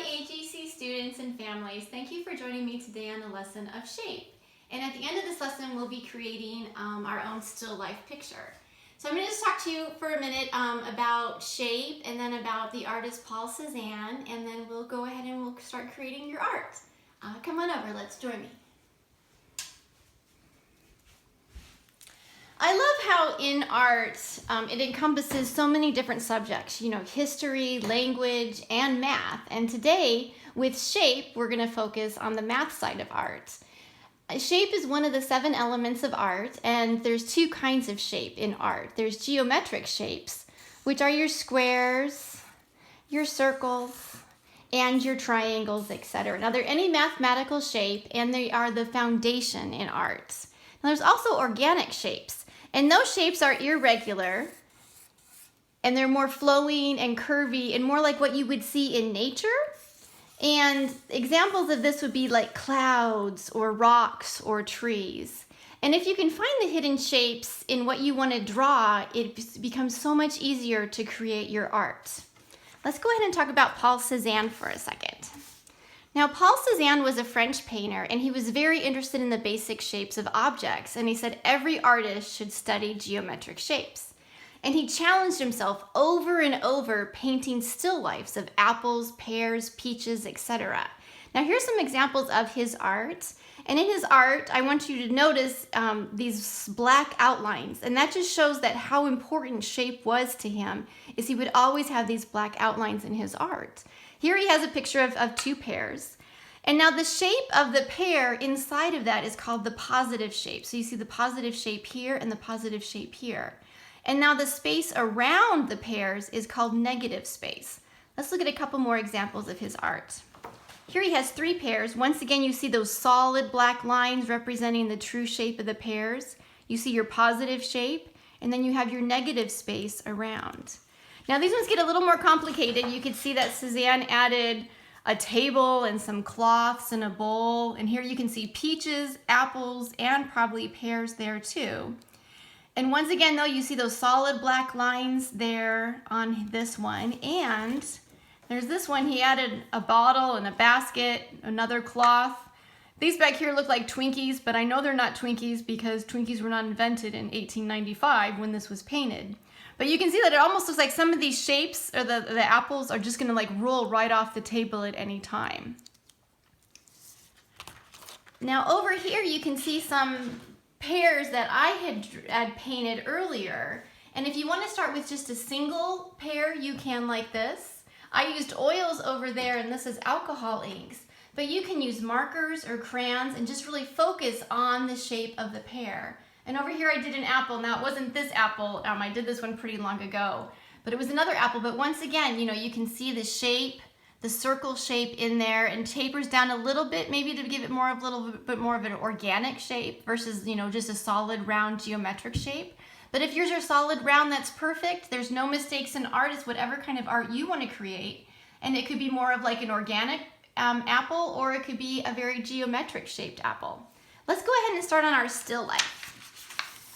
AGC students and families. Thank you for joining me today on the lesson of shape. And at the end of this lesson, we'll be creating our own still life picture. So I'm going to just talk to you for a minute about shape and then about the artist Paul Cezanne, and then we'll go ahead and we'll start creating your art. Come on over, let's join me. I love how in art it encompasses so many different subjects, history, language, and math. And today, with shape, we're going to focus on the math side of art. Shape is one of the 7 elements of art, and there's 2 kinds of shape in art. There's geometric shapes, which are your squares, your circles, and your triangles, etc. Now, they're any mathematical shape, and they are the foundation in art. Now, there's also organic shapes. And those shapes are irregular, and they're more flowing and curvy and more like what you would see in nature. And examples of this would be like clouds or rocks or trees. And if you can find the hidden shapes in what you want to draw, it becomes so much easier to create your art. Let's go ahead and talk about Paul Cezanne for a second. Now, Paul Cezanne was a French painter, and he was very interested in the basic shapes of objects, and he said every artist should study geometric shapes. And he challenged himself over and over painting still lifes of apples, pears, peaches, etc. Now, here's some examples of his art. And in his art, I want you to notice these black outlines, and that just shows that how important shape was to him, is he would always have these black outlines in his art. Here he has a picture of 2 pears. And now the shape of the pear inside of that is called the positive shape. So you see the positive shape here and the positive shape here. And now the space around the pears is called negative space. Let's look at a couple more examples of his art. Here he has 3 pears. Once again, you see those solid black lines representing the true shape of the pears. You see your positive shape, and then you have your negative space around. Now these ones get a little more complicated. You can see that Cezanne added a table and some cloths and a bowl. And here you can see peaches, apples, and probably pears there too. And once again though, you see those solid black lines there on this one. And there's this one, he added a bottle and a basket, another cloth. These back here look like Twinkies, but I know they're not Twinkies because Twinkies were not invented in 1895 when this was painted. But you can see that it almost looks like some of these shapes, or the apples, are just gonna like roll right off the table at any time. Now over here you can see some pears that I had painted earlier. And if you wanna start with just a single pear, you can like this. I used oils over there, and this is alcohol inks. But you can use markers or crayons and just really focus on the shape of the pear. And over here I did an apple. Now it wasn't this apple, I did this one pretty long ago, but it was another apple. But once again, you can see the shape, the circle shape in there, and tapers down a little bit, maybe to give it a little bit more of an organic shape versus, just a solid round geometric shape. But if yours are solid round, that's perfect. There's no mistakes in art. It's whatever kind of art you want to create. And it could be more of like an organic apple, or it could be a very geometric shaped apple. Let's go ahead and start on our still life.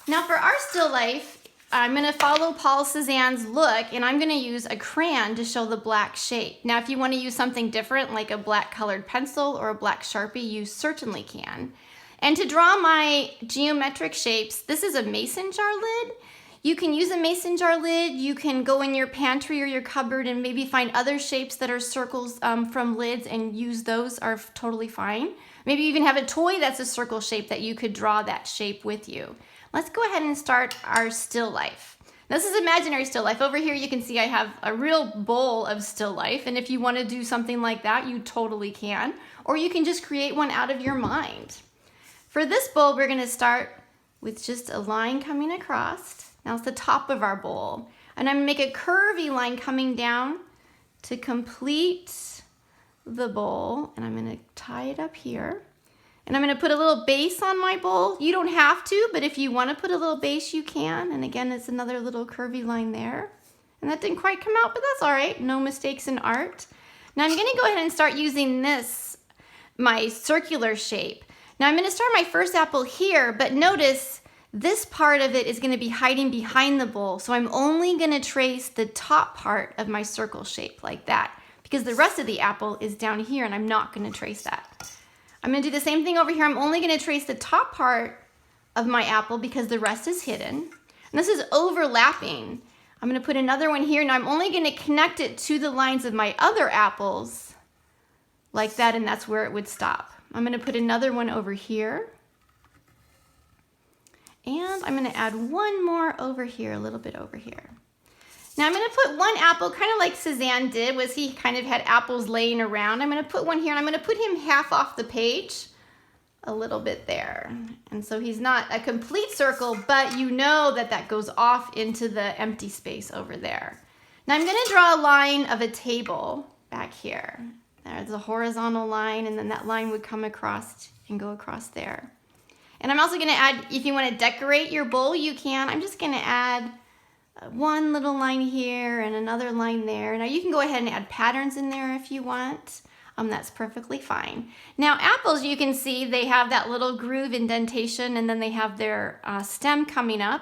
Now for our still life, I'm going to follow Paul Cezanne's look, and I'm going to use a crayon to show the black shape. Now if you want to use something different like a black colored pencil or a black Sharpie, you certainly can. And to draw my geometric shapes, this is a mason jar lid. You can use a mason jar lid. You can go in your pantry or your cupboard and maybe find other shapes that are circles from lids and use those, are totally fine. Maybe you even have a toy that's a circle shape that you could draw that shape with you. Let's go ahead and start our still life. Now, this is imaginary still life. Over here you can see I have a real bowl of still life, and if you want to do something like that, you totally can. Or you can just create one out of your mind. For this bowl, we're going to start with just a line coming across. Now it's the top of our bowl. And I'm going to make a curvy line coming down to complete the bowl. And I'm going to tie it up here. And I'm going to put a little base on my bowl. You don't have to, but if you want to put a little base, you can. And again, it's another little curvy line there. And that didn't quite come out, but that's all right. No mistakes in art. Now I'm going to go ahead and start using this, my circular shape. Now I'm going to start my first apple here, but notice this part of it is going to be hiding behind the bowl. So I'm only going to trace the top part of my circle shape like that. because the rest of the apple is down here and I'm not going to trace that. I'm going to do the same thing over here. I'm only going to trace the top part of my apple because the rest is hidden. And this is overlapping. I'm going to put another one here. Now I'm only going to connect it to the lines of my other apples like that, and that's where it would stop. I'm going to put another one over here. And I'm going to add one more over here, a little bit over here. Now I'm going to put one apple, kind of like Cezanne did, was he kind of had apples laying around. I'm going to put one here, and I'm going to put him half off the page, a little bit there. And so he's not a complete circle, but you know that that goes off into the empty space over there. Now I'm going to draw a line of a table back here. There's a horizontal line, and then that line would come across and go across there. And I'm also going to add, if you want to decorate your bowl, you can. I'm just going to add one little line here and another line there. Now you can go ahead and add patterns in there if you want. That's perfectly fine. Now apples, you can see they have that little groove indentation, and then they have their stem coming up.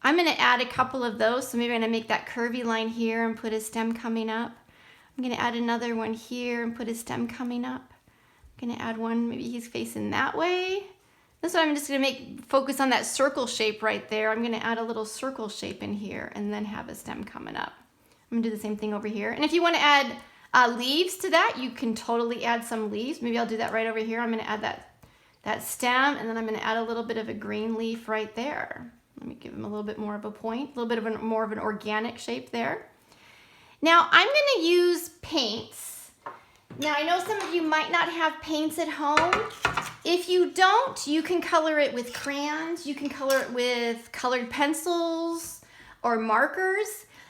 I'm going to add a couple of those. So maybe I'm going to make that curvy line here and put a stem coming up. I'm going to add another one here and put a stem coming up. I'm going to add one, maybe he's facing that way. This one I'm just going to focus on that circle shape right there. I'm going to add a little circle shape in here and then have a stem coming up. I'm going to do the same thing over here. And if you want to add leaves to that, you can totally add some leaves. Maybe I'll do that right over here. I'm going to add that stem, and then I'm going to add a little bit of a green leaf right there. Let me give him a little bit more of a point, a little bit of more of an organic shape there. Now I'm going to use paints. Now I know some of you might not have paints at home. If you don't, you can color it with crayons. You can color it with colored pencils or markers.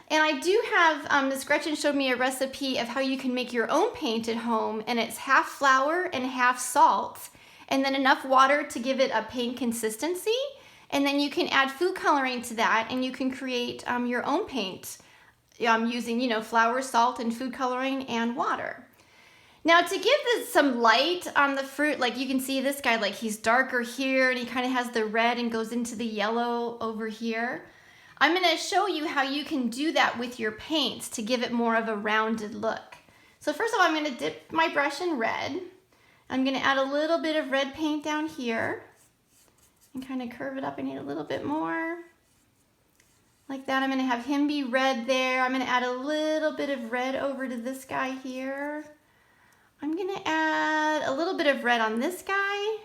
And I do have, Miss Gretchen showed me a recipe of how you can make your own paint at home, and it's half flour and half salt, and then enough water to give it a paint consistency. And then you can add food coloring to that, and you can create your own paint using, flour, salt, and food coloring and water. Now to give this some light on the fruit, like you can see this guy, like he's darker here, and he kind of has the red and goes into the yellow over here. I'm going to show you how you can do that with your paints to give it more of a rounded look. So first of all, I'm going to dip my brush in red. I'm going to add a little bit of red paint down here and kind of curve it up. I need a little bit more. Like that. I'm going to have him be red there. I'm going to add a little bit of red over to this guy here. I'm going to add a little bit of red on this guy.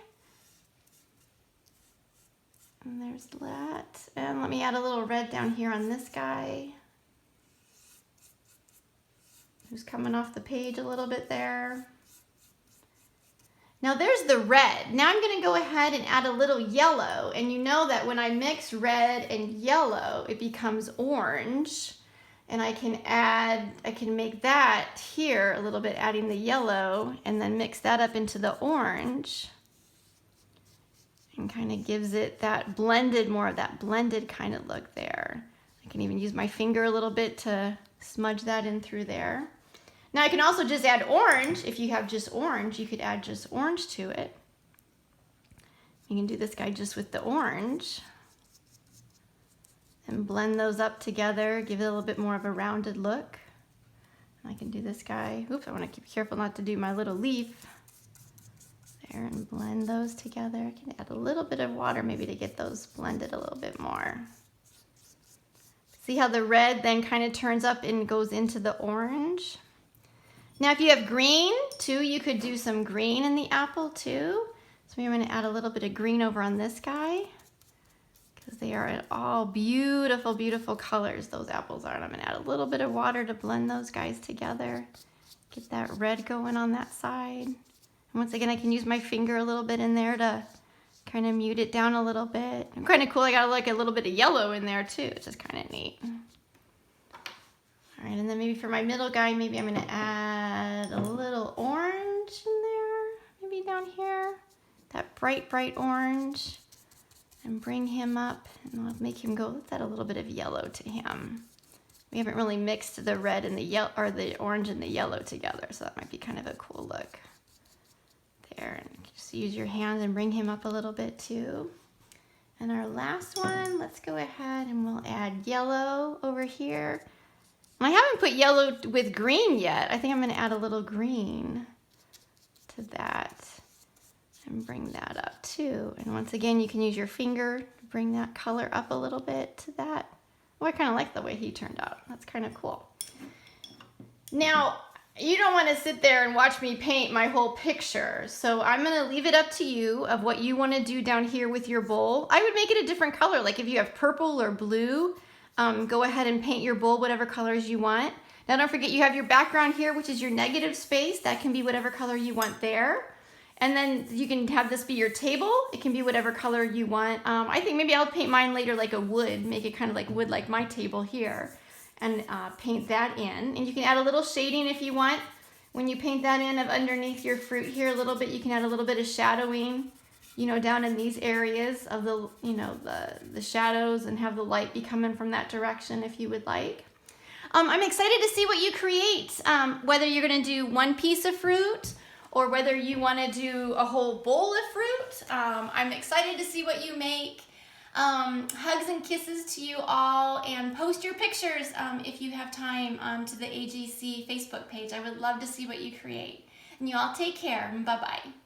And there's that. And let me add a little red down here on this guy, who's coming off the page a little bit there. Now there's the red. Now I'm going to go ahead and add a little yellow. And you know that when I mix red and yellow, it becomes orange. And I can make that here a little bit, adding the yellow, and then mix that up into the orange. And kind of gives it that blended, more of that blended kind of look there. I can even use my finger a little bit to smudge that in through there. Now I can also just add orange. If you have just orange, you could add just orange to it. You can do this guy just with the orange. And blend those up together, give it a little bit more of a rounded look. And I can do this guy. Oops, I want to keep careful not to do my little leaf. There, and blend those together. I can add a little bit of water maybe to get those blended a little bit more. See how the red then kind of turns up and goes into the orange? Now if you have green too, you could do some green in the apple too. So maybe I'm going to add a little bit of green over on this guy, because they are all beautiful, beautiful colors, those apples are. And I'm going to add a little bit of water to blend those guys together. Get that red going on that side. And once again, I can use my finger a little bit in there to kind of mute it down a little bit. And kind of cool, I got like a little bit of yellow in there too, which is kind of neat. All right, and then maybe for my middle guy, maybe I'm going to add a little orange in there, maybe down here. That bright, bright orange. And bring him up, and I'll make him go, let's add a little bit of yellow to him. We haven't really mixed the red and the yellow, or the orange and the yellow together, so that might be kind of a cool look. There, and just use your hand and bring him up a little bit too. And our last one, let's go ahead and we'll add yellow over here. I haven't put yellow with green yet. I think I'm going to add a little green to that and bring that up too. And once again, you can use your finger to bring that color up a little bit to that. Oh, I kind of like the way he turned out. That's kind of cool. Now, you don't want to sit there and watch me paint my whole picture. So I'm going to leave it up to you of what you want to do down here with your bowl. I would make it a different color. Like if you have purple or blue, go ahead and paint your bowl whatever colors you want. Now don't forget you have your background here, which is your negative space. That can be whatever color you want there. And then you can have this be your table. It can be whatever color you want. I think maybe I'll paint mine later like a wood, make it kind of like wood like my table here. And paint that in. And you can add a little shading if you want. When you paint that in of underneath your fruit here a little bit, you can add a little bit of shadowing, you know, down in these areas of the, you know, the shadows, and have the light be coming from that direction if you would like. I'm excited to see what you create, whether you're gonna do one piece of fruit or whether you wanna do a whole bowl of fruit. I'm excited to see what you make. Hugs and kisses to you all, and post your pictures if you have time to the AGC Facebook page. I would love to see what you create. And you all take care. Bye-bye.